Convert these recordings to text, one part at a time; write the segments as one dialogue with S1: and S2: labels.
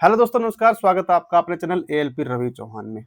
S1: Hello दोस्तों, नमस्कार। स्वागत है आपका अपने चैनल एएलपी रवि चौहान में।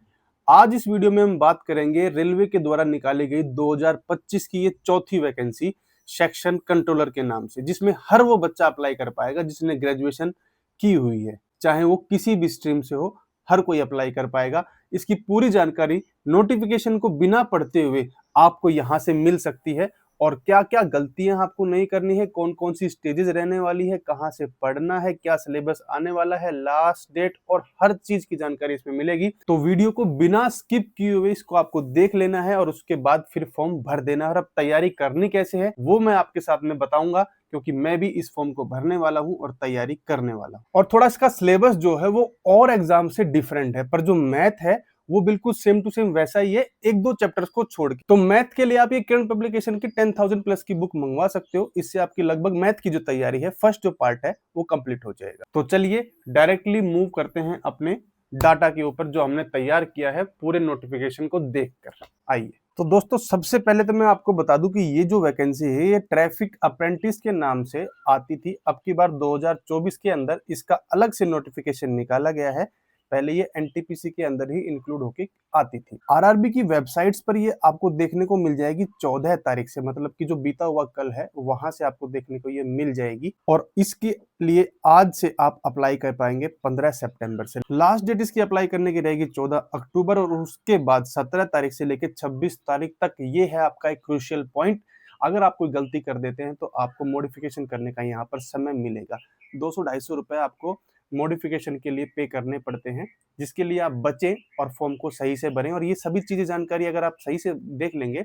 S1: आज इस वीडियो में हम बात करेंगे रेलवे के द्वारा निकाली गई 2025 की ये चौथी वैकेंसी सेक्शन कंट्रोलर के नाम से, जिसमें हर वो बच्चा अप्लाई कर पाएगा जिसने ग्रेजुएशन की हुई है, चाहे वो किसी भी स्ट्रीम से हो। हर कोई अप्लाई कर पाएगा। इसकी पूरी जानकारी नोटिफिकेशन को बिना पढ़ते हुए आपको यहाँ से मिल सकती है, और क्या क्या गलतियां आपको नहीं करनी है, कौन कौन सी स्टेजेस रहने वाली है, कहां से पढ़ना है, क्या सिलेबस आने वाला है, लास्ट डेट और हर चीज की जानकारी इसमें मिलेगी। तो वीडियो को बिना स्किप किए हुए इसको आपको देख लेना है और उसके बाद फिर फॉर्म भर देना है। और अब तैयारी करनी कैसे है वो मैं आपके साथ में बताऊंगा, क्योंकि मैं भी इस फॉर्म को भरने वाला हूं और तैयारी करने वाला हूं। और थोड़ा इसका सिलेबस जो है वो और एग्जाम से डिफरेंट है, पर जो मैथ है वो बिल्कुल सेम टू सेम वैसा ही है, एक दो चैप्टर्स को छोड़ के। तो मैथ के लिए आप ये किरण पब्लिकेशन की 10,000 प्लस की बुक मंगवा सकते हो। इससे आपकी लगभग मैथ की जो तैयारी है, फर्स्ट जो पार्ट है वो कंप्लीट हो जाएगा। तो चलिए डायरेक्टली मूव करते हैं अपने डाटा के ऊपर जो हमने तैयार किया है पूरे नोटिफिकेशन को देखकर। आइए। तो दोस्तों, सबसे पहले तो मैं आपको बता दूं कि ये जो वैकेंसी है ये ट्रैफिक अप्रेंटिस के नाम से आती थी। अब की बार 2024 के अंदर इसका अलग से नोटिफिकेशन निकाला गया है। पहले ये एनटीपीसी के अंदर ही इंक्लूड होके आती थी। आरआरबी की वेबसाइट्स पर ये आपको देखने को मिल जाएगी 14 तारीख से, मतलब कि जो बीता हुआ कल है वहां से आपको देखने को ये मिल जाएगी। और इसके लिए आज से आप अप्लाई कर पाएंगे 15 सितंबर से। लास्ट डेट इसकी अप्लाई करने की रहेगी 14 अक्टूबर, और उसके बाद 17 तारीख से लेकर 26 तारीख तक ये है आपका एक क्रूशियल पॉइंट। अगर आप कोई गलती कर देते हैं तो आपको मॉडिफिकेशन करने का यहाँ पर समय मिलेगा। 200-250 रुपए आपको मॉडिफिकेशन के लिए पे करने पड़ते हैं, जिसके लिए आप बचें और फॉर्म को सही से भरें। और ये सभी चीजें जानकारी अगर आप सही से देख लेंगे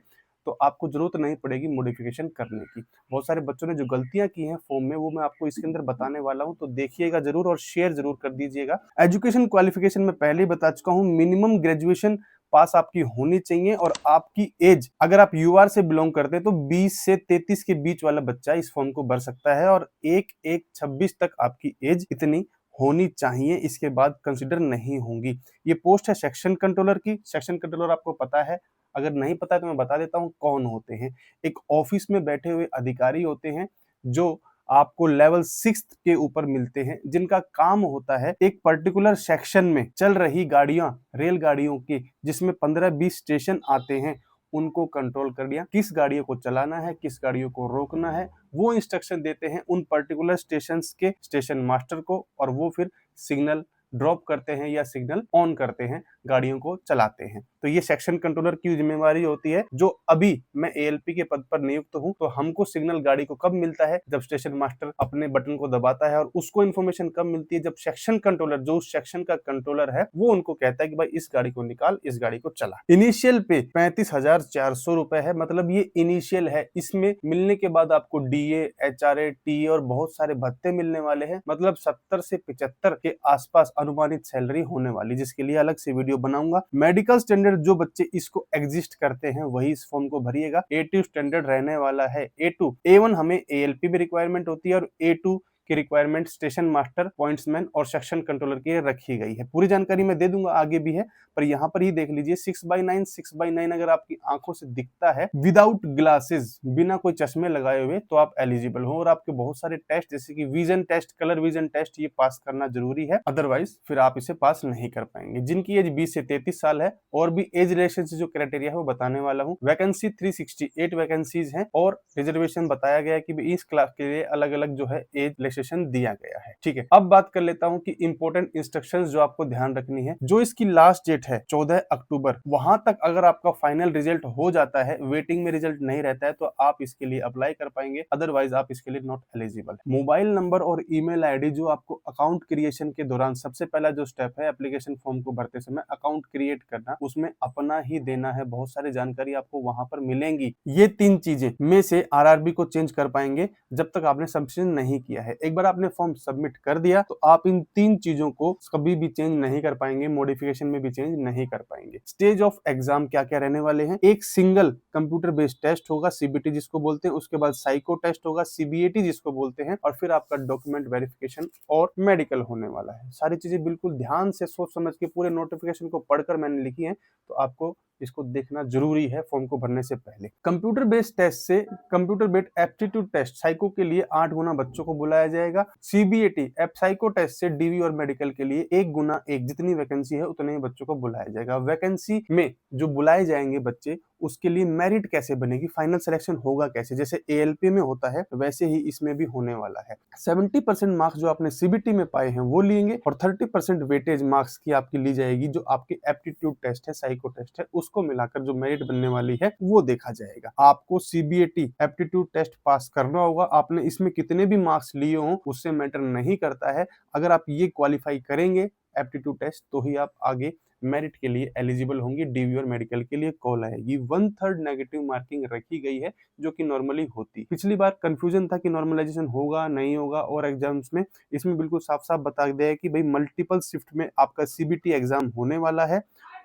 S1: तो आपको जरूरत नहीं पड़ेगी मॉडिफिकेशन करने की। बहुत सारे बच्चों ने जो गलतियां की हैं फॉर्म में वो मैं आपको इसके अंदर बताने वाला हूं, तो देखिएगा जरूर और शेयर जरूर कर दीजिएगा। एजुकेशन क्वालिफिकेशन में पहले ही बता चुका हूं, मिनिमम ग्रेजुएशन पास आपकी होनी चाहिए। और आपकी एज, अगर आप यूआर से बिलोंग करते हैं तो 20 से 33 के बीच वाला बच्चा इस फॉर्म को भर सकता है, और 1/1/26 तक आपकी एज इतनी होनी चाहिए, इसके बाद कंसिडर नहीं होंगी। ये पोस्ट है सेक्शन कंट्रोलर की। सेक्शन कंट्रोलर आपको पता है, अगर नहीं पता है तो मैं बता देता हूँ कौन होते हैं। एक ऑफिस में बैठे हुए अधिकारी होते हैं जो आपको लेवल 6 के ऊपर मिलते हैं, जिनका काम होता है एक पर्टिकुलर सेक्शन में चल रही गाड़ियां, रेलगाड़ियों की, जिसमें 15-20 स्टेशन आते हैं, उनको कंट्रोल कर लिया। किस गाड़ियों को चलाना है, किस गाड़ियों को रोकना है, वो इंस्ट्रक्शन देते हैं उन पर्टिकुलर स्टेशन के स्टेशन मास्टर को, और वो फिर सिग्नल ड्रॉप करते हैं या सिग्नल ऑन करते हैं, गाड़ियों को चलाते हैं। तो ये सेक्शन कंट्रोलर की जिम्मेवारी होती है। जो अभी मैं एएलपी के पद पर नियुक्त हूं, तो हमको सिग्नल गाड़ी को कब मिलता है, जब स्टेशन मास्टर अपने बटन को दबाता है। और उसको इन्फॉर्मेशन कब मिलती है, जब सेक्शन कंट्रोलर, जो उस सेक्शन का कंट्रोलर है, वो उनको कहता है कि भाई इस गाड़ी को निकाल, इस गाड़ी को चला। इनिशियल पे 35,400 रुपए है, मतलब ये इनिशियल है। इसमें मिलने के बाद आपको डीए, एचआरए, टी और बहुत सारे भत्ते मिलने वाले हैं। मतलब 70 से 75 के आसपास अनुमानित सैलरी होने वाली, जिसके लिए अलग से वीडियो बनाऊंगा। मेडिकल स्टैंडर्ड जो बच्चे इसको एग्जिस्ट करते हैं वही इस फॉर्म को भरिएगा। A2 स्टैंडर्ड रहने वाला है। A2 A1 हमें एएलपी में रिक्वायरमेंट होती है, और A2 की रिक्वायरमेंट स्टेशन मास्टर, पॉइंट्समैन और सेक्शन कंट्रोलर की रखी गई है। पूरी जानकारी मैं दे दूंगा, आगे भी है, पर यहाँ पर ही देख लीजिए। 6/9 अगर आपकी आंखों से दिखता है विदाउट ग्लासेस, बिना कोई चश्मे लगाए हुए, तो आप एलिजिबल हो। और आपके बहुत सारे टेस्ट जैसे कि vision test, colour vision test, ये पास करना जरूरी है, अदरवाइज फिर आप इसे पास नहीं कर पाएंगे। जिनकी एज 20 से 33 साल है, और भी एज रिलेशन से जो क्राइटेरिया है वो बताने वाला हूँ। वैकेंसी 368 वैकेंसीज हैं, और रिजर्वेशन बताया गया है कि इस क्लास के लिए अलग अलग जो है एज रिलैक्सेशन दिया गया है। ठीक है, अब बात कर लेता हूं कि इंपॉर्टेंट इंस्ट्रक्शंस जो आपको ध्यान रखनी है। जो इसकी लास्ट डेट है 14 अक्टूबर, वहां तक अगर आपका फाइनल रिजल्ट हो जाता है, वेटिंग में रिजल्ट नहीं रहता है, तो आप इसके लिए अप्लाई कर पाएंगे, अदरवाइज आप इसके लिए नॉट एलिजिबल। मोबाइल नंबर और ईमेल आईडी जो आपको अकाउंट क्रिएशन के दौरान, सबसे पहला जो स्टेप है एप्लीकेशन फॉर्म को भरते समय अकाउंट क्रिएट करना, उसमें अपना ही देना है। बहुत सारी जानकारी आपको वहां पर मिलेंगी। ये 3 चीजें में से आरआरबी को चेंज कर पाएंगे जब तक आपने सबमिशन नहीं किया है। एक बार आपने फॉर्म सबमिट कर दिया तो आप इन 3 चीजों को कभी भी चेंज नहीं कर पाएंगे, मॉडिफिकेशन में भी चेंज नहीं कर पाएंगे। स्टेज ऑफ एग्जाम क्या क्या रहने वाले हैं। एक सिंगल कंप्यूटर बेस्ड टेस्ट होगा, सीबीटी जिसको बोलते हैं, उसके बाद साइको टेस्ट होगा, सीबीएटी जिसको बोलते हैं, और फिर आपका डॉक्यूमेंट वेरिफिकेशन और मेडिकल होने वाला है। सारी चीजें बिल्कुल ध्यान से सोच समझ के पूरे नोटिफिकेशन को पढ़कर मैंने लिखी है, तो आपको इसको देखना जरूरी है फॉर्म को भरने से पहले। कंप्यूटर बेस्ड टेस्ट से computer based aptitude test psycho के लिए 8 गुना बच्चों को बुलाया जाएगा। सीबीएटी एप साइको टेस्ट से डीवी और मेडिकल के लिए 1 गुना 1, जितनी वैकेंसी है उतने ही बच्चों को बुलाया जाएगा। वैकेंसी में जो बुलाए जाएंगे बच्चे, उसके लिए मेरिट कैसे बनेगी, फाइनल सिलेक्शन होगा कैसे, जैसे एएलपी में होता है वैसे ही इसमें भी होने वाला है। 70% मार्क्स जो आपने सीबीटी में पाए हैं वो लेंगे और 30% वेटेज मार्क्स की आपकी ली जाएगी, जो आपके एप्टीट्यूड टेस्ट है, साइको टेस्ट है, उसको मिलाकर जो मेरिट बनने वाली है वो देखा जाएगा। आपको सीबीएटी एप्टीट्यूड टेस्ट पास करना होगा, आपने इसमें कितने भी मार्क्स लिए हो उससे मैटर नहीं करता है। अगर आप ये क्वालिफाई करेंगे एप्टीट्यूड टेस्ट तो ही आप आगे मेरिट के लिए एलिजिबल होंगी, डीवी और मेडिकल के लिए कॉल आएगी। 1/3 नेगेटिव मार्किंग रखी गई है जो कि नॉर्मली होती। पिछली बार कंफ्यूजन था कि नॉर्मलाइजेशन होगा नहीं होगा, और एग्जाम्स में इसमें बिल्कुल साफ साफ बता दिया है कि भाई मल्टीपल शिफ्ट में आपका सीबीटी एग्जाम होने वाला है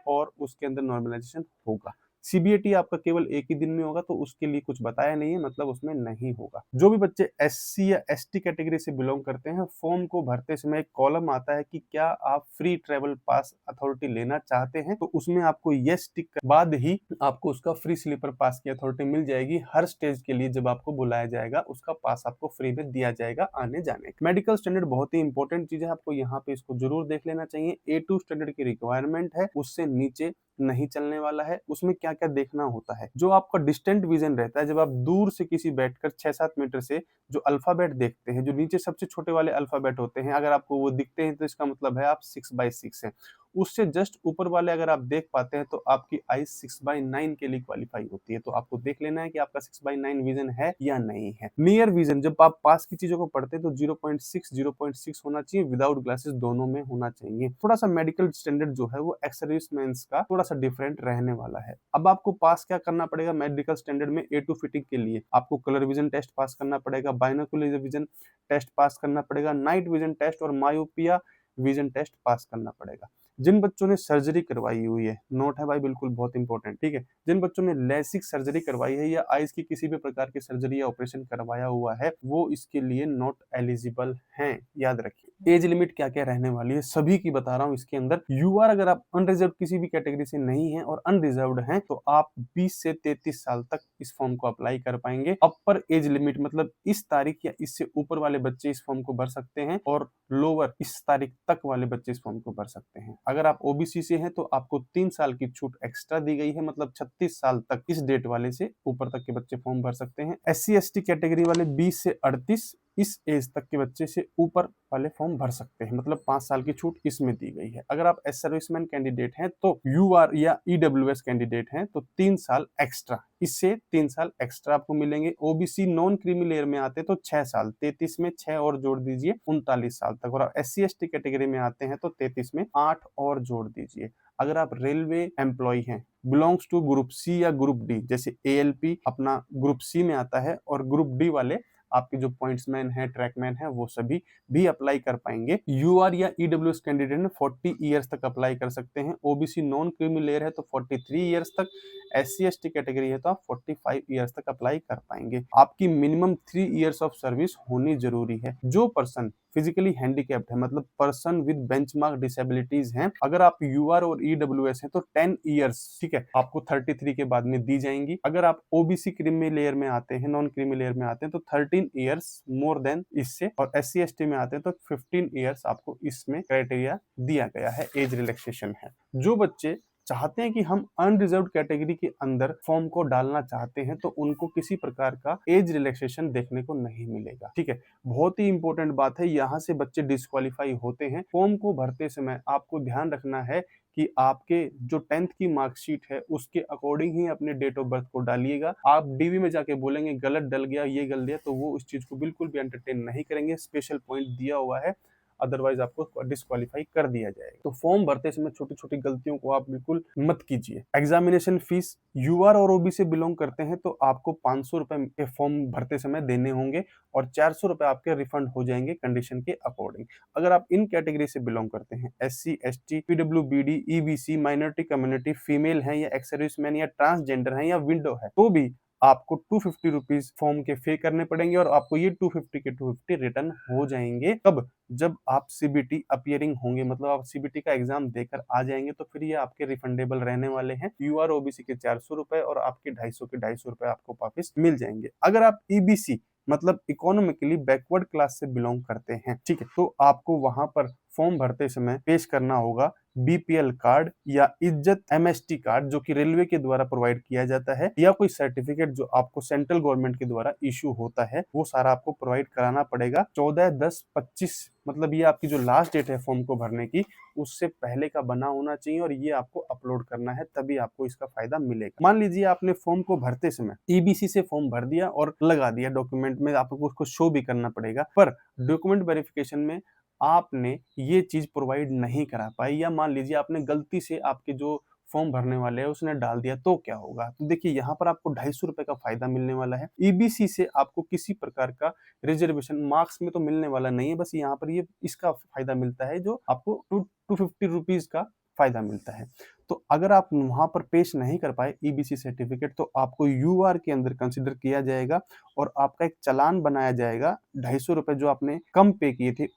S1: और उसके अंदर नॉर्मलाइजेशन होगा। सीबीएटी आपका केवल एक ही दिन में होगा, तो उसके लिए कुछ बताया नहीं है, मतलब उसमें नहीं होगा। जो भी बच्चे एससी या एसटी कैटेगरी से बिलोंग करते हैं, फॉर्म को भरते समय एक कॉलम आता है कि क्या आप फ्री ट्रेवल पास अथॉरिटी लेना चाहते हैं, तो उसमें आपको यस टिक के बाद ही आपको उसका फ्री स्लीपर पास की अथॉरिटी मिल जाएगी। हर स्टेज के लिए जब आपको बुलाया जाएगा उसका पास आपको फ्री में दिया जाएगा आने जाने। मेडिकल स्टैंडर्ड बहुत ही इंपॉर्टेंट चीज है, आपको यहाँ पे इसको जरूर देख लेना चाहिए। A2 स्टैंडर्ड की रिक्वायरमेंट है, उससे नीचे नहीं चलने वाला है। उसमें क्या क्या देखना होता है, जो आपका डिस्टेंट विजन रहता है, जब आप दूर से किसी बैठकर 6-7 मीटर से जो अल्फाबेट देखते हैं, जो नीचे सबसे छोटे वाले अल्फाबेट होते हैं, अगर आपको वो दिखते हैं तो इसका मतलब है आप 6/6 है। उससे जस्ट ऊपर वाले अगर आप देख पाते हैं तो आपकी आई 6/9 के लिए क्वालिफाई होती है। तो आपको देख लेना है कि आपका 6/9 विजन है या नहीं है। नियर विजन, जब आप पास की चीजों को पढ़ते हैं तो 0.6 होना चाहिए, विदाउट ग्लासेस दोनों में होना चाहिए। थोड़ा सा मेडिकल स्टैंडर्ड जो है वो एक्स सर्विसमैन का थोड़ा सा डिफरेंट रहने वाला है। अब आपको पास क्या करना पड़ेगा मेडिकल स्टैंडर्ड में? A2 फिटिंग के लिए आपको कलर विजन टेस्ट पास करना पड़ेगा, बाइनोकुलर विजन टेस्ट पास करना पड़ेगा, नाइट विजन टेस्ट और मायोपिया विजन टेस्ट पास करना पड़ेगा। जिन बच्चों ने सर्जरी करवाई हुई है, नोट है भाई बिल्कुल बहुत इंपॉर्टेंट, ठीक है, जिन बच्चों ने लेसिक सर्जरी करवाई है या आईज की किसी भी प्रकार की सर्जरी या ऑपरेशन करवाया हुआ है, वो इसके लिए नॉट एलिजिबल हैं, याद रखिए। एज लिमिट क्या क्या रहने वाली है सभी की बता रहा हूँ इसके अंदर। यूआर अगर आप अनरिजर्व किसी भी कैटेगरी से नहीं है और अनरिजर्व्ड हैं तो आप 20 से 33 साल तक इस फॉर्म को अप्लाई कर पाएंगे। अपर एज लिमिट मतलब इस तारीख या इससे ऊपर वाले बच्चे इस फॉर्म को भर सकते हैं, और लोअर इस तारीख तक वाले बच्चे इस फॉर्म को भर सकते हैं। अगर आप ओबीसी से हैं तो आपको 3 साल की छूट एक्स्ट्रा दी गई है, मतलब 36 साल तक इस डेट वाले से ऊपर तक के बच्चे फॉर्म भर सकते हैं। SC ST कैटेगरी वाले 20 से 38 इस एज तक के बच्चे से ऊपर वाले फॉर्म भर सकते हैं, मतलब 5 साल की छूट इसमें दी गई है। अगर आप एस सर्विसमैन कैंडिडेट हैं तो यूआर या ईडब्ल्यूएस कैंडिडेट हैं तो 3 साल एक्स्ट्रा, इससे 3 साल एक्स्ट्रा आपको मिलेंगे। ओबीसी नॉन क्रीमी लेयर में आते तो 6 साल, 33 में 6 और जोड़ दीजिए 39 साल तक, और SC ST कैटेगरी में आते हैं तो 33 में 8 और जोड़ दीजिए। अगर आप रेलवे एम्प्लॉय हैं, बिलोंग्स टू ग्रुप सी या ग्रुप डी, जैसे ALP अपना ग्रुप सी में आता है, और ग्रुप डी वाले आपके जो पॉइंट्समैन है, ट्रैकमैन है, वो सभी भी अप्लाई कर पाएंगे। यूआर या ईडब्ल्यूएस कैंडिडेट ने 40 इयर्स तक अप्लाई कर सकते हैं। ओबीसी नॉन क्रीमी लेयर है तो 43 इयर्स तक, SC ST कैटेगरी है तो आप 45 इयर्स तक अप्लाई कर पाएंगे। आपकी मिनिमम 3 इयर्स ऑफ सर्विस होनी जरूरी है। जो पर्सन फिजिकली हैंडीकैप्ड है, मतलब पर्सन विद बेंचमार्क डिसेबिलिटीज हैं, अगर आप यूआर और ईडब्ल्यूएस हैं तो 10 इयर्स, ठीक है, आपको 33 के बाद में दी जाएंगी। अगर आप ओबीसी क्रीमी लेयर में आते हैं, नॉन क्रीमी लेयर में आते हैं तो 13 इयर्स मोर देन इससे, और SC ST में आते हैं तो 15 इयर्स आपको इसमें क्राइटेरिया दिया गया है, एज रिलैक्सेशन है। जो बच्चे चाहते हैं कि हम अनरिजर्व्ड कैटेगरी के अंदर फॉर्म को डालना चाहते हैं तो उनको किसी प्रकार का एज रिलैक्सेशन देखने को नहीं मिलेगा, ठीक है। बहुत ही इंपॉर्टेंट बात है, यहाँ से बच्चे डिस्क्वालीफाई होते हैं। फॉर्म को भरते समय आपको ध्यान रखना है कि आपके जो 10th की मार्कशीट है उसके अकॉर्डिंग ही अपने डेट ऑफ बर्थ को डालिएगा। आप डीवी में जाके बोलेंगे गलत डल गया, ये गल दिया, तो वो उस चीज को बिल्कुल भी एंटरटेन नहीं करेंगे। स्पेशल पॉइंट दिया हुआ है, अदरवाइज आपको डिस्क्वालीफाई कर दिया जाएगा। तो फॉर्म भरते समय छोटी छोटी गलतियों को आप बिल्कुल मत कीजिए। एग्जामिनेशन फीस, यूआर और ओबी से बिलोंग करते हैं तो आपको 500 रुपए के फॉर्म भरते समय देने होंगे, और 400 रुपए आपके रिफंड हो जाएंगे कंडीशन के अकॉर्डिंग। अगर आप इन कैटेगरी से बिलोंग करते हैं, SC ST PWBD EBC minority community, female हैं या एक्स सर्विसमैन या ट्रांसजेंडर हैं या विंडो है, तो भी आपको 250 रुपीज फॉर्म के पे करने पड़ेंगे और आपको ये 250 के 250 रिटर्न हो जाएंगे। कब? जब आप सीबीटी अपीयरिंग होंगे, मतलब आप सीबीटी का एग्जाम देकर आ जाएंगे तो फिर ये आपके रिफंडेबल रहने वाले हैं। यूआर ओबीसी के 400 रुपए और आपके 250 रुपए आपको वापस मिल जाएंगे। अगर आप ईबीसी मतलब इकोनॉमिकली बैकवर्ड क्लास से बिलोंग करते हैं, ठीक है, तो आपको वहां पर फॉर्म भरते समय पेश करना होगा बीपीएल कार्ड या इज्जत एमएसटी कार्ड, जो कि रेलवे के द्वारा प्रोवाइड किया जाता है, या कोई सर्टिफिकेट जो आपको सेंट्रल गवर्नमेंट के द्वारा इशू होता है, वो सारा आपको प्रोवाइड कराना पड़ेगा। 14/10/25 मतलब ये आपकी जो लास्ट डेट है फॉर्म को भरने की, उससे पहले का बना होना चाहिए और ये आपको अपलोड करना है, तभी आपको इसका फायदा मिलेगा। मान लीजिए आपने फॉर्म को भरते समय ईबीसी से फॉर्म भर दिया और लगा दिया डॉक्यूमेंट में, आपको उसको शो भी करना पड़ेगा, पर डॉक्यूमेंट वेरिफिकेशन में आपने ये चीज प्रोवाइड नहीं करा पाई, या मान लीजिए आपने गलती से आपके जो फॉर्म भरने वाले हैं उसने डाल दिया, तो क्या होगा? तो देखिए यहाँ पर आपको 250 रुपए का फायदा मिलने वाला है। ईबीसी से आपको किसी प्रकार का रिजर्वेशन मार्क्स में तो मिलने वाला नहीं है, बस यहाँ पर ये इसका फायदा मिलता है जो आपको 250 रुपीज का फायदा मिलता है। तो अगर आप वहां पर पेश नहीं कर पाए ईबीसी सर्टिफिकेट, तो आपको यूआर के अंदर कंसिडर किया जाएगा और आपका एक चालान बनाया जाएगा। 250 रुपए जो आपने कम पे किए थे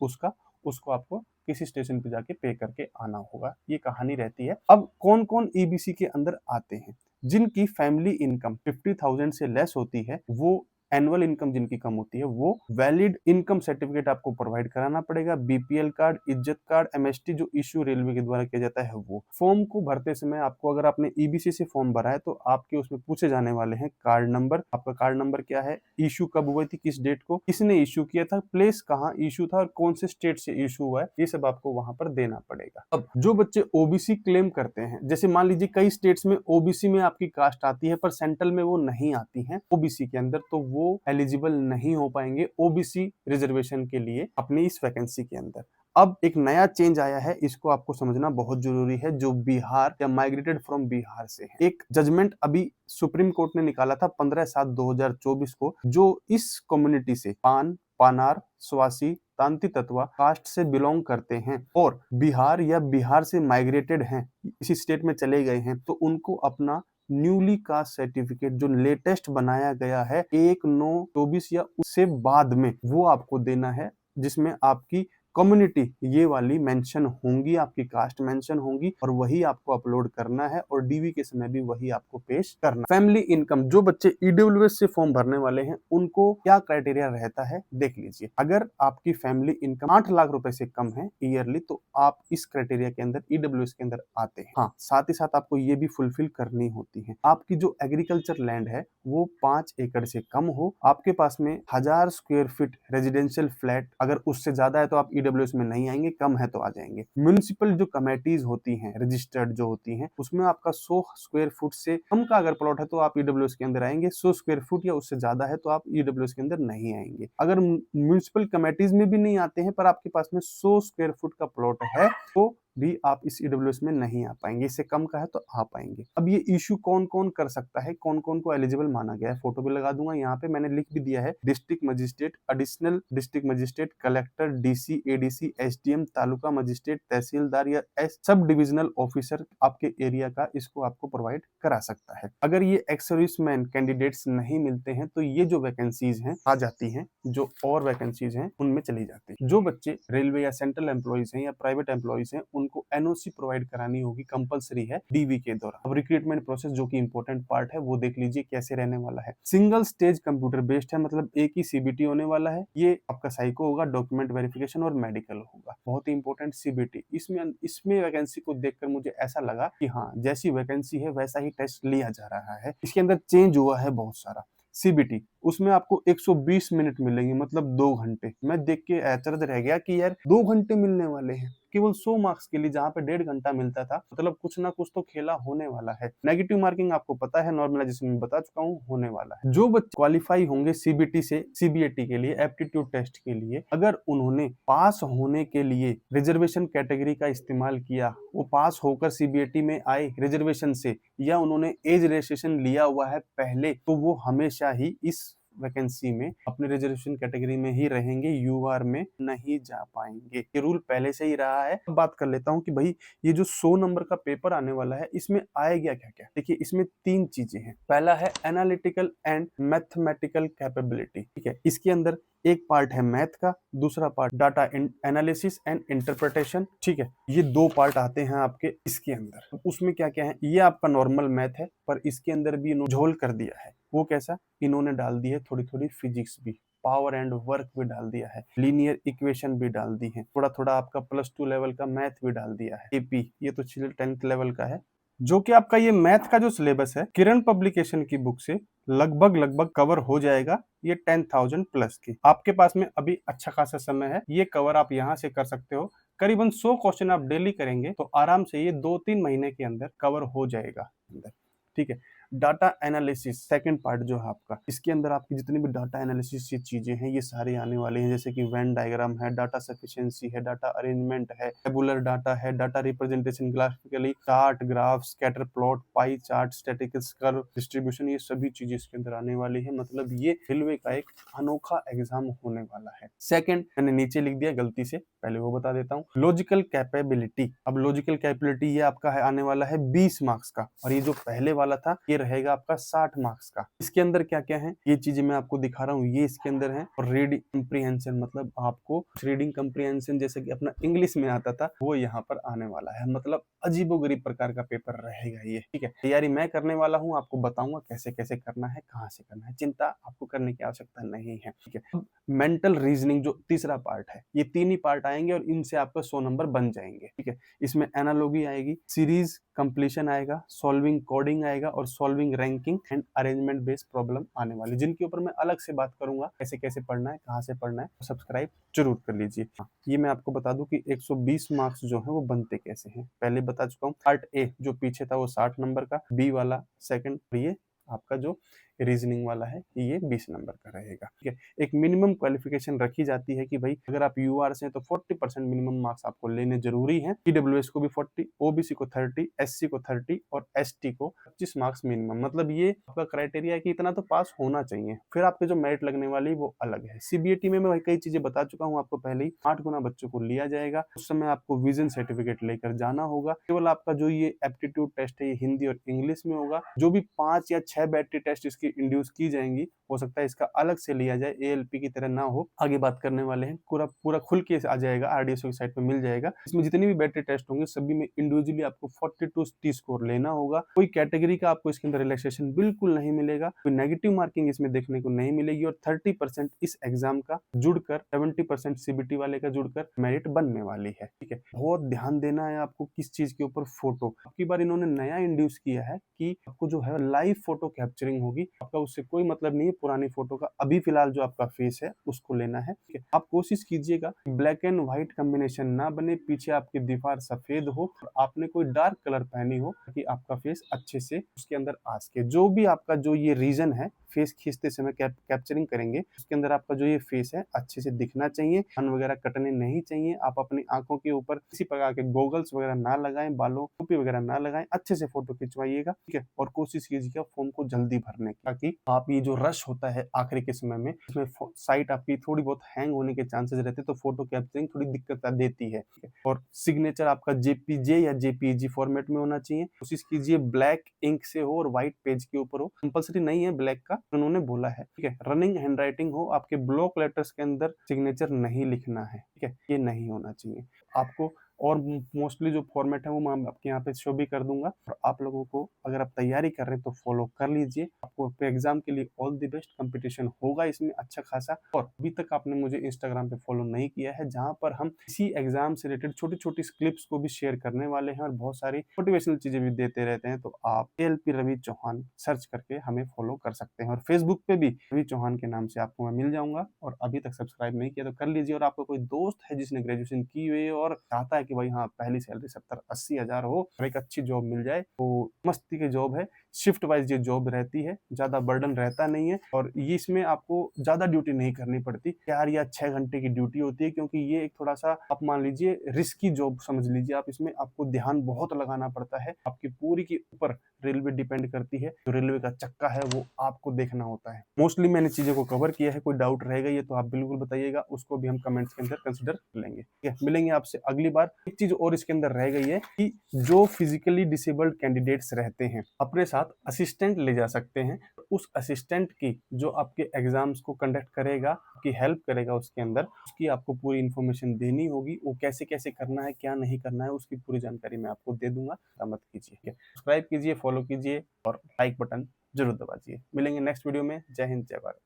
S1: उसको आपको किसी स्टेशन पे जाके पे करके आना होगा। ये कहानी रहती है। अब कौन कौन ईबीसी के अंदर आते हैं? जिनकी फैमिली इनकम 50,000 से लेस होती है, वो एनुअल इनकम जिनकी कम होती है, वो वैलिड इनकम सर्टिफिकेट आपको प्रोवाइड कराना पड़ेगा। बीपीएल कार्ड, इज्जत कार्ड, एमएसटी जो इश्यू रेलवे के द्वारा किया जाता है वो। फॉर्म को भरते समय आपको, अगर आपने ईबीसी से फॉर्म भरा है तो आपके उसमें पूछे जाने वाले हैं कार्ड नंबर। आपका कार्ड नंबर क्या है, इशू कब हुई थी, किस डेट को, किसने इशू किया था, प्लेस कहाँ इशू था और कौन से स्टेट से इशू हुआ है, ये सब आपको वहां पर देना पड़ेगा। अब जो बच्चे ओबीसी क्लेम करते हैं, जैसे मान लीजिए कई स्टेट्स में ओबीसी में आपकी कास्ट आती है पर सेंट्रल में वो नहीं आती है ओबीसी के अंदर, तो वो एलिजिबल नहीं हो पाएंगे ओबीसी रिजर्वेशन के लिए अपनी इस वैकेंसी के अंदर। अब एक नया चेंज आया है, इसको आपको समझना बहुत जरूरी है, जो बिहार या माइग्रेटेड फ्रॉम बिहार से है। एक जजमेंट अभी सुप्रीम कोर्ट ने निकाला था 15/7/2024 को, जो इस कम्युनिटी से पानार, स्वासी, तांती तत्वा कास्ट से बिलोंग करते हैं और बिहार या बिहार से माइग्रेटेड हैं, इसी स्टेट में चले गए हैं, तो उनको अपना न्यूली कास्ट सर्टिफिकेट जो लेटेस्ट बनाया गया है 1/9/24 या उससे बाद में, वो आपको देना है, जिसमें आपकी कम्युनिटी ये वाली मेंशन होंगी, आपकी कास्ट मेंशन होंगी और वही आपको अपलोड करना है और डीवी के समय भी वही आपको पेश करना। फैमिली इनकम, जो बच्चे ईडब्ल्यूएस से फॉर्म भरने वाले हैं उनको क्या क्राइटेरिया रहता है देख लीजिए। अगर आपकी फैमिली इनकम 8 लाख रुपए से कम है ईयरली, तो आप इस क्राइटेरिया के अंदर ईडब्ल्यूएस के अंदर आते हैं। हाँ, साथ ही साथ आपको ये भी फुलफिल करनी होती है, आपकी जो एग्रीकल्चर लैंड है वो 5 एकड़ से कम हो, आपके पास में 1000 स्क्वायर फीट रेजिडेंशियल फ्लैट, अगर उससे ज्यादा है तो आप ईडब्ल्यूएस में नहीं आएंगे, कम है तो आ जाएंगे। म्युनिसिपल जो कमेटीज होती हैं, रजिस्टर्ड जो होती हैं, उसमें आपका 100 स्क्वायर फुट से कम का अगर प्लॉट है तो आप ईडब्ल्यूएस के अंदर आएंगे, 100 स्क्वायर फुट या उससे ज्यादा है तो आप ईडब्ल्यूएस के अंदर नहीं आएंगे। अगर म्युनिसिपल कमेटीज में भी नहीं आते हैं पर आपके पास में 100 स्क्वायर फुट का प्लॉट है तो भी आप इस ईडब्ल्यूएस में नहीं आ पाएंगे, इससे कम का है तो आ पाएंगे। अब ये इशू कौन कौन कर सकता है, कौन कौन को एलिजिबल माना गया है, फोटो भी लगा दूंगा, यहाँ पे मैंने लिख भी दिया है। District magistrate, additional district magistrate, collector, DC, ADC, SDM, taluka magistrate, tehsildar या सब डिविजनल ऑफिसर आपके एरिया का, इसको आपको प्रोवाइड करा सकता है। अगर ये एक्स सर्विसमैन कैंडिडेट्स नहीं मिलते हैं तो ये जो वैकेंसीज हैं आ जाती हैं, जो और वैकेंसीज हैं उनमें चली जाती है। जो बच्चे रेलवे या सेंट्रल एम्प्लॉइज हैं या प्राइवेट एम्प्लॉइज हैं, उनको एनओसी प्रोवाइड करानी होगी, कंपलसरी है डीवी के दौरान। अब रिक्रूटमेंट प्रोसेस जो कि इंपॉर्टेंट पार्ट है वो देख लीजिए कैसे रहने वाला है। सिंगल स्टेज कंप्यूटर बेस्ड है, मतलब एक ही सीबीटी होने वाला है। ये आपका साइको होगा, डॉक्यूमेंट वेरिफिकेशन और मेडिकल होगा, बहुत ही इंपॉर्टेंट सीबीटी। इसमें वैकेंसी को देखकर मुझे ऐसा लगा कि हाँ, जैसी वैकेंसी है वैसा ही टेस्ट लिया जा रहा है। इसके अंदर चेंज हुआ है बहुत सारा। सीबीटी उसमें आपको 120 मिनट मिलेंगे, मतलब 2 घंटे। मैं देख के अचरज रह गया कि यार 2 घंटे मिलने वाले हैं केवल 100 मार्क्स के लिए, जहां पे 1.5 घंटा मिलता था। मतलब कुछ ना कुछ तो खेला होने वाला है। नेगेटिव मार्किंग आपको पता है, नॉर्मलाइजेशन में बता चुका हूँ, होने वाला है। जो बच्चे क्वालिफाई होंगे सीबीटी से सीबीएटी के लिए, एप्टीट्यूड टेस्ट के लिए, अगर उन्होंने पास होने के लिए रिजर्वेशन कैटेगरी का इस्तेमाल किया, वो पास होकर सीबीएटी में आए रिजर्वेशन से, या उन्होंने एज रजिस्ट्रेशन लिया हुआ है पहले, तो वो हमेशा ही इस वैकेंसी में अपने रिजर्वेशन कैटेगरी में ही रहेंगे, यूआर में नहीं जा पाएंगे। ये रूल पहले से ही रहा है। अब बात कर लेता हूँ कि भाई ये जो 100 नंबर का पेपर आने वाला है इसमें आएगा क्या क्या। देखिए इसमें 3 चीजें हैं। पहला है एनालिटिकल एंड मैथमेटिकल कैपेबिलिटी, ठीक है। इसके अंदर एक पार्ट है मैथ का, दूसरा part data analysis and interpretation, ठीक है। ये 2 पार्ट आते हैं आपके इसके अंदर। उसमें क्या क्या है, ये आपका नॉर्मल मैथ है, पर इसके अंदर भी इन्होंने झोल कर दिया है। वो कैसा, इन्होंने डाल दी है थोड़ी थोड़ी फिजिक्स भी, पावर एंड वर्क भी डाल दिया है, लीनियर इक्वेशन भी डाल दी है, थोड़ा थोड़ा आपका +2 लेवल का मैथ भी डाल दिया है। एपी ये तो 10th लेवल का है, जो कि आपका ये मैथ का जो सिलेबस है किरण पब्लिकेशन की बुक से लगभग लगभग कवर हो जाएगा। ये 10,000 प्लस की आपके पास में अभी अच्छा खासा समय है, ये कवर आप यहाँ से कर सकते हो। करीबन 100 क्वेश्चन आप डेली करेंगे तो आराम से ये 2-3 महीने के अंदर कवर हो जाएगा, ठीक है। डाटा एनालिसिस सेकंड पार्ट जो है आपका, इसके अंदर आपकी जितनी भी डाटा एनालिसिस की चीजें हैं ये सारी आने वाली हैं, जैसे कि वेन डायग्राम है, डाटा सफिशिएंसी है, डाटा अरेंजमेंट है, टेबुलर डाटा है, data representation graphically, chart, graph, scatter plot, pie chart, statistics, curve, distribution, ये सभी चीजें इसके अंदर आने वाली है। मतलब ये रेलवे का एक अनोखा एग्जाम होने वाला है। सेकंड मैंने नीचे लिख दिया गलती से, पहले वो बता देता हूँ, लॉजिकल कैपेबिलिटी। अब लॉजिकल कैपेबिलिटी ये आपका है आने वाला है 20 मार्क्स का, और ये जो पहले वाला था ये रहेगा आपका 60 मार्क्स का। इसके अंदर क्या क्या है ये चीजें मैं आपको दिखा रहा हूँ, ये इसके अंदर है। और रीडिंग कंप्रीहेंशन, मतलब आपको रीडिंग कंप्रीहेंशन जैसे कि अपना इंग्लिश में आता था वो यहाँ पर आने वाला है। मतलब अजीबोगरीब प्रकार का पेपर रहेगा ये, ठीक है। तैयारी मैं करने वाला हूँ, आपको बताऊंगा कैसे कैसे करना है, कहाँ से करना है, चिंता आपको करने की आवश्यकता नहीं है, ठीक है। मेंटल रीजनिंग जो तीसरा पार्ट है, ये 3 ही पार्ट आएंगे और इनसे आपका 100 नंबर बन जाएंगे, ठीक है। इसमें एनालॉगी आएगी, सीरीज कंप्लीशन आएगा, सॉल्विंग कोडिंग आएगा और solving ranking and arrangement based problem आने वाली, जिनके ऊपर मैं अलग से बात करूंगा कैसे कैसे पढ़ना है, कहाँ से पढ़ना है। सब्सक्राइब जरूर कर लीजिए। ये मैं आपको बता दूं कि 120 मार्क्स जो है वो बनते कैसे हैं, पहले बता चुका हूँ। पार्ट ए जो पीछे था वो 60 नंबर का, बी वाला सेकंड, ये आपका जो रीजनिंग वाला है ये 20 नंबर का रहेगा, ठीक है। एक मिनिमम क्वालिफिकेशन रखी जाती है कि भाई अगर आप यूआर से तो 40% मिनिमम मार्क्स आपको लेने जरूरी है। ईडब्ल्यूएस को भी 40, ओबीसी को 30, एससी को 30 और एसटी को 25 मार्क्स मिनिमम। मतलब ये आपका क्राइटेरिया है कि इतना तो पास होना चाहिए, फिर आपके जो मेरिट लगने वाली वो अलग है। सीबीएटी में मैं कई चीजें बता चुका हूँ आपको पहले ही, 8 गुना बच्चों को लिया जाएगा। उस समय आपको विजन सर्टिफिकेट लेकर जाना होगा। केवल आपका जो ये एप्टीट्यूड टेस्ट है ये हिंदी और इंग्लिश में होगा। जो भी 5 या 6 बैटरी टेस्ट इसकी इंड्यूस की जाएंगी, हो सकता है इसका अलग से लिया जाए, एएलपी की तरह ना हो। आगे बात करने वाले हैं, पूरा पूरा खुल के आ जाएगा, आरडीएसओ की साइट पे मिल जाएगा। इसमें जितनी भी बैटरी टेस्ट होंगे सभी में इंडिविजुअली आपको 42 स्कोर लेना होगा। कोई कैटेगरी का आपको इसके अंदर रिलैक्सेशन बिल्कुल नहीं मिलेगा, कोई नेगेटिव मार्किंग इसमें देखने को नहीं मिलेगी। और 30% इस एग्जाम का जुड़कर 70% सीबीटी वाले का जुड़कर मेरिट बनने वाली है, ठीक है। बहुत ध्यान देना है आपको किस चीज के ऊपर, फोटो। आपकी बार इन्होंने नया इंड्यूस किया है कि आपको जो है लाइव फोटो कैप्चरिंग होगी। आपका उससे कोई मतलब नहीं है पुरानी फोटो का, अभी फिलहाल जो आपका फेस है उसको लेना है, ठीक है। आप कोशिश कीजिएगा ब्लैक एंड व्हाइट कॉम्बिनेशन ना बने, पीछे आपकी दीवार सफेद हो और आपने कोई डार्क कलर पहनी हो ताकि आपका फेस अच्छे से उसके अंदर आ सके। जो भी आपका जो ये रीजन है फेस खींचते समय कैप्चरिंग करेंगे उसके अंदर आपका जो ये फेस है अच्छे से दिखना चाहिए, कान वगैरह कटने नहीं चाहिए। आप अपनी आंखों के ऊपर किसी प्रकार के गॉगल्स वगैरह ना लगाएं, बालों टोपी वगैरह ना लगाएं, अच्छे से फोटो खिंचवाइएगा, ठीक है। और कोशिश कीजिएगा फॉर्म को जल्दी भरने की, ताकि आप ये जो रश होता है आखिरी के समय में इसमें साइट आपकी थोड़ी बहुत हैंग होने के चांसेस रहते हैं, तो फोटो कैप्चरिंग थोड़ी दिक्कत देती है, ठीक है। और सिग्नेचर आपका जेपीजे या जेपीजी फॉर्मेट में होना चाहिए। कोशिश कीजिए ब्लैक इंक से हो और व्हाइट पेज के ऊपर हो, कंपलसरी नहीं है ब्लैक का, उन्होंने बोला है, ठीक है। रनिंग हैंडराइटिंग हो, आपके ब्लॉक लेटर्स के अंदर सिग्नेचर नहीं लिखना है, ठीक है, ये नहीं होना चाहिए आपको। और मोस्टली जो फॉर्मेट है वो मैं आपके यहाँ पे शो भी कर दूंगा। और आप लोगों को अगर आप तैयारी कर रहे हैं तो फॉलो कर लीजिए। आपको अपने एग्जाम के लिए ऑल द बेस्ट। कंपटीशन होगा इसमें अच्छा खासा। और अभी तक आपने मुझे इंस्टाग्राम पे फॉलो नहीं किया है, जहां पर हम इसी एग्जाम से रिलेटेड छोटी छोटी क्लिप्स को भी शेयर करने वाले हैं और बहुत सारी मोटिवेशनल चीजें भी देते रहते हैं। तो आप एएलपी रवि चौहान सर्च करके हमें फॉलो कर सकते हैं। और फेसबुक पे भी रवि चौहान के नाम से आपको मैं मिल जाऊंगा। और अभी तक सब्सक्राइब नहीं किया तो कर लीजिए। और आपका कोई दोस्त है जिसने ग्रेजुएशन की हुई है और चाहता है कि भाई हाँ पहली सैलरी 70-80 हजार हो और एक अच्छी जॉब मिल जाए तो मस्ती की जॉब है। शिफ्ट वाइज ये जॉब रहती है, ज्यादा बर्डन रहता नहीं है और ये इसमें आपको ज्यादा ड्यूटी नहीं करनी पड़ती, 4 या 6 घंटे की ड्यूटी होती है, क्योंकि ये एक थोड़ा सा आप मान लीजिए रिस्की जॉब समझ लीजिए आप। इसमें आपको ध्यान बहुत लगाना पड़ता है, आपकी पूरी के ऊपर रेलवे डिपेंड करती है, जो रेलवे का चक्का है वो आपको देखना होता है। मोस्टली मैंने चीजों को कवर किया है, कोई डाउट रहेगा ये तो आप बिल्कुल बताइएगा, उसको भी हम कमेंट्स के अंदर कंसिडर लेंगे। ठीक है, मिलेंगे आपसे अगली बार। एक चीज और इसके अंदर रह गई है कि जो फिजिकली डिसेबल्ड कैंडिडेट्स रहते हैं अपने साथ असिस्टेंट ले जा सकते हैं। उस असिस्टेंट की जो आपके एग्जाम्स को कंडक्ट करेगा, आपकी हेल्प करेगा उसके अंदर, उसकी आपको पूरी इंफॉर्मेशन देनी होगी, वो कैसे कैसे करना है क्या नहीं करना है उसकी पूरी जानकारी मैं आपको दे दूंगा, मत कीजिए। सब्सक्राइब कीजिए, फॉलो कीजिए और लाइक बटन जरूर दबाइए। मिलेंगे नेक्स्ट वीडियो में। जय हिंद, जय भारत।